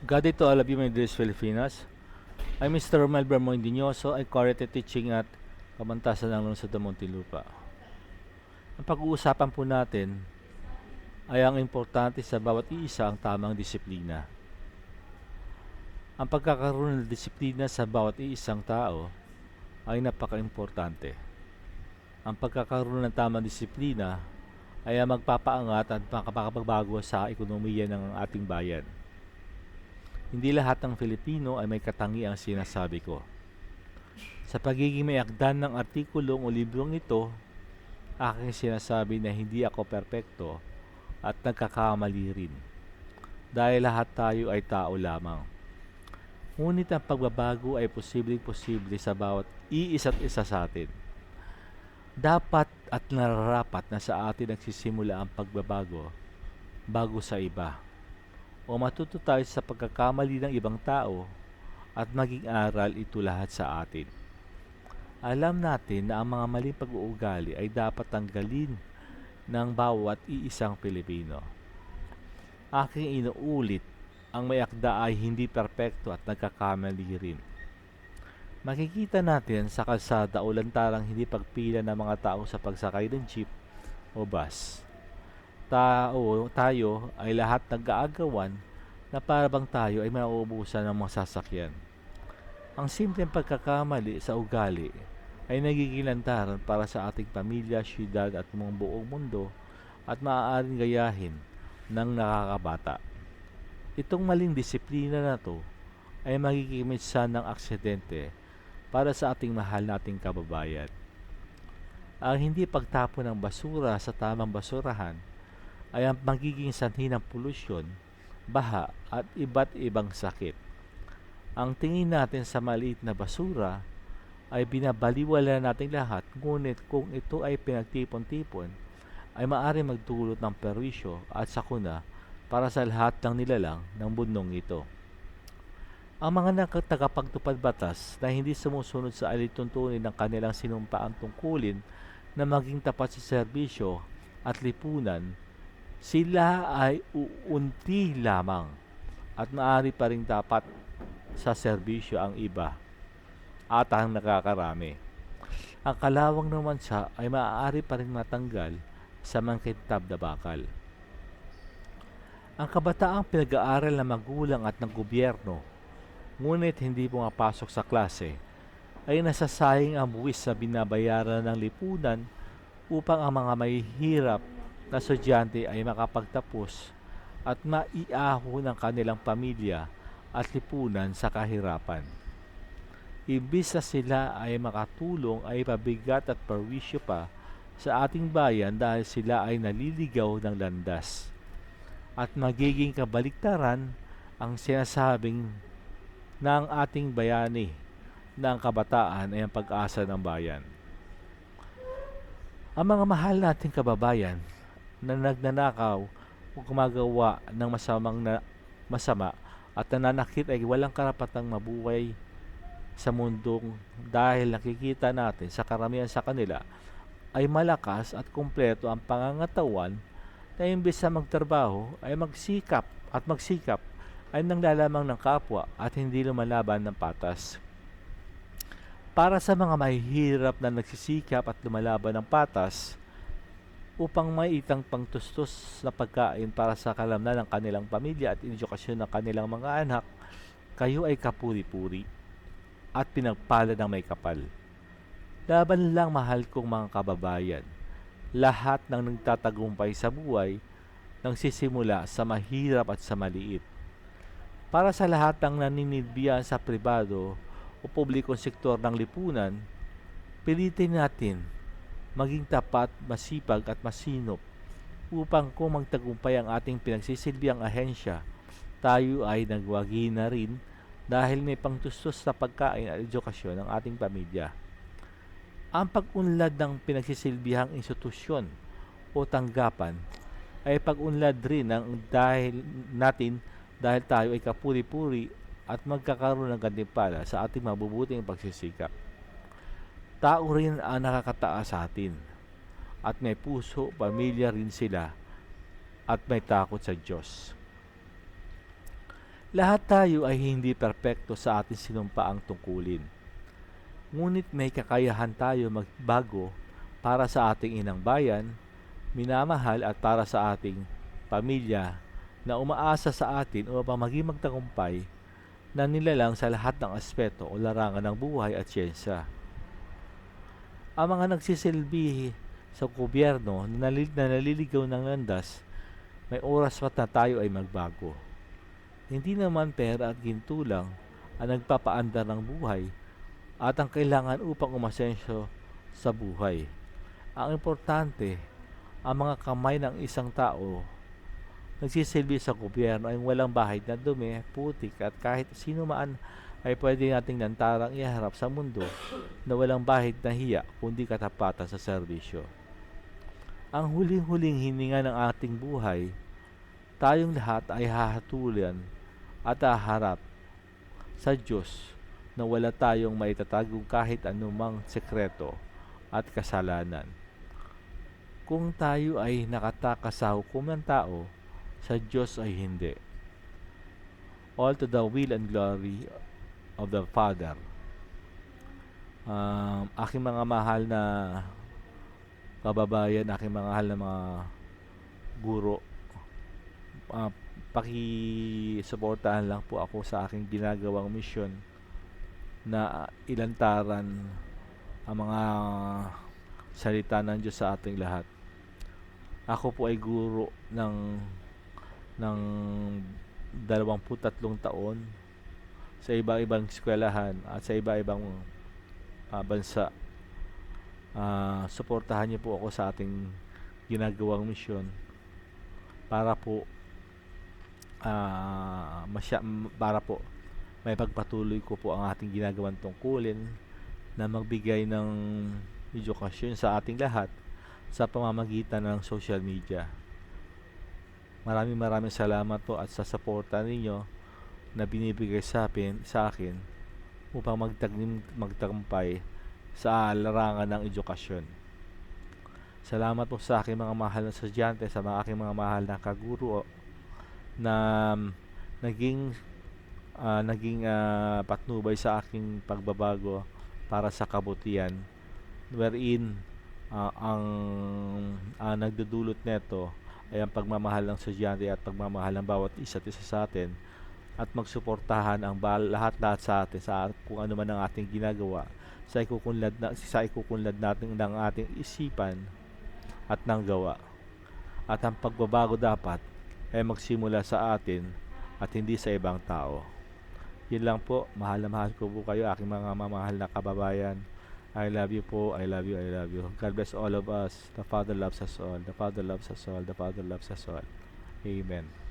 God to all of you, my dear Filipinas. I'm Mr. Romel Bermoindinoso, ay Correte Teaching at Kamantasan ng Lungsod ng Muntinlupa. Ang pag-uusapan po natin ay ang importante sa bawat isa ang tamang disiplina. Ang pagkakaroon ng disiplina sa bawat isang tao ay napaka-importante. Ang pagkakaroon ng tamang disiplina ay ang magpapaangat at makapagbago sa ekonomiya ng ating bayan. Hindi lahat ng Filipino ay may katangiang sinasabi ko. Sa pagiging may akdan ng artikulong o librong ito, aking sinasabi na hindi ako perpekto at nagkakamali rin. Dahil lahat tayo ay tao lamang. Ngunit ang pagbabago ay posibleng-posible sa bawat iisa't isa sa atin. Dapat at nararapat na sa atin nagsisimula ang pagbabago bago sa iba. O matuto tayo sa pagkakamali ng ibang tao at maging aral ito lahat sa atin. Alam natin na ang mga maling pag-uugali ay dapat tanggalin ng bawat iisang Pilipino. Aking inuulit, ang may akda ay hindi perpekto at nagkakamali rin. Makikita natin sa kalsada o lantarang hindi pagpila ng mga tao sa pagsakay ng jeep o bus. Tayo ay lahat nag-aagawan na parabang tayo ay mauubusan ng mga sasakyan. Ang simpleng pagkakamali sa ugali ay nagiging lantaran para sa ating pamilya, syudad at buong mundo at maaaring gayahin ng nakakabata. Itong maling disiplina na to ay magiging minsan ng aksidente para sa ating mahal nating kababayan. Ang hindi pagtapon ng basura sa tamang basurahan ay ang magiging sanhi ng polusyon, baha at iba't ibang sakit. Ang tingin natin sa maliit na basura ay binabaliwala natin lahat, ngunit kung ito ay pinagtipon-tipon ay maaari magdulot ng perwisyo at sakuna para sa lahat ng nilalang ng mundong ito. Ang mga tagapagtupad batas na hindi sumusunod sa alituntunin ng kanilang sinumpaang tungkulin na maging tapat sa serbisyo at lipunan, sila ay uunti lamang at maaari pa rin dapat sa serbisyo ang iba at ang nakakarami. Ang kalawang ng bansa ay maaari pa rin matanggal sa mangkintab na bakal. Ang kabataang pinag-aaral ng magulang at ng gobyerno, ngunit hindi pumapasok sa klase, ay nasasayang ang buwis na binabayaran ng lipunan upang ang mga mahihirap na estudyante ay makapagtapos at maiaho ng kanilang pamilya at lipunan sa kahirapan. Imbis na sila ay makatulong ay pabigat at perwisyo pa sa ating bayan dahil sila ay naliligaw ng landas. At magiging kabaliktaran ang sinasabing ng ating bayani na ang kabataan ay ang pag-asa ng bayan. Ang mga mahal nating kababayan na nagnanakaw o gumagawa ng masama at nananakit ay walang karapatang mabuhay sa mundong dahil nakikita natin sa karamihan sa kanila ay malakas at kumpleto ang pangangatawan na imbes na magtrabaho ay magsikap ay nanglalamang ng kapwa at hindi lumalaban ng patas. Para sa mga mahihirap na nagsisikap at lumalaban ng patas, upang maitang pangtustos na pagkain para sa kalamnan ng kanilang pamilya at edukasyon ng kanilang mga anak, kayo ay kapuri-puri at pinagpala ng may kapal. Laban lang, mahal kong mga kababayan. Lahat ng nagtatagumpay sa buhay nagsisimula sa mahirap at sa maliit. Para sa lahat ng naninilbihan sa pribado o publikong sektor ng lipunan, pilitin natin maging tapat, masipag at masinop upang kung magtagumpay ang ating pinagsisilbiang ahensya, tayo ay nagwagi na rin dahil may pangtustos na pagkain at edukasyon ng ating pamilya. Ang pag-unlad ng pinagsisilbihang institusyon o tanggapan ay pag-unlad rin dahil tayo ay kapuri-puri at magkakaroon ng gantimpala sa ating mabubuting pagsisikap. Tao rin ang nakakataas sa atin at may puso, pamilya rin sila at may takot sa Diyos. Lahat tayo ay hindi perpekto sa ating sinumpaang tungkulin. Ngunit may kakayahan tayo magbago para sa ating inang bayan, minamahal at para sa ating pamilya na umaasa sa atin upang maging magtagumpay na nilalang sa lahat ng aspeto o larangan ng buhay at siyensya. Ang mga nagsisilbi sa gobyerno na naliligaw ng landas, may oras pa na tayo ay magbago. Hindi naman pera at ginto lang ang nagpapaandar ng buhay at ang kailangan upang umasenso sa buhay. Ang importante, ang mga kamay ng isang tao nagsisilbi sa gobyerno ay walang bahid na dumi, putik at kahit sino man ay pwede nating lantarang iharap sa mundo na walang bahid na hiya kundi katapatan sa serbisyo. Ang huling-huling hininga ng ating buhay, tayong lahat ay hahatulan at haharap sa Diyos na wala tayong maitatagong kahit anumang sekreto at kasalanan. Kung tayo ay nakatakas sa hukom ng tao, sa Diyos ay hindi. All to the will and glory of the Father. Aking mga mahal na kababayan, aking mga mahal na mga guro, pakisuportahan lang po ako sa aking ginagawang misyon na ilantaran ang mga salita ng Diyos sa ating lahat. Ako po ay guro ng 23 taon sa iba-ibang eskwelahan at sa iba-ibang bansa. Suportahan niyo po ako sa ating ginagawang misyon para po may pagpatuloy ko po ang ating ginagawang tungkulin na magbigay ng edukasyon sa ating lahat sa pamamagitan ng social media. Maraming salamat po at sa suporta ninyo na binibigay sa akin upang magtagumpay sa larangan ng edukasyon. Salamat po sa aking mga mahal na estudyante, sa mga aking mga mahal na kaguro na naging patnubay sa aking pagbabago para sa kabutihan, wherein ang nagdudulot neto ay ang pagmamahal ng estudyante at pagmamahal ng bawat isa't isa sa atin at magsuportahan ang lahat sa atin sa kung ano man ang ating ginagawa sa ikukunlad natin ng ating isipan at ng gawa. At ang pagbabago dapat ay magsimula sa atin at hindi sa ibang tao. Yun lang po, mahal na mahal ko po kayo, aking mga mamahal na kababayan. I love you po, I love you, I love you. God bless all of us. The Father loves us all. The Father loves us all. The Father loves us all. Amen.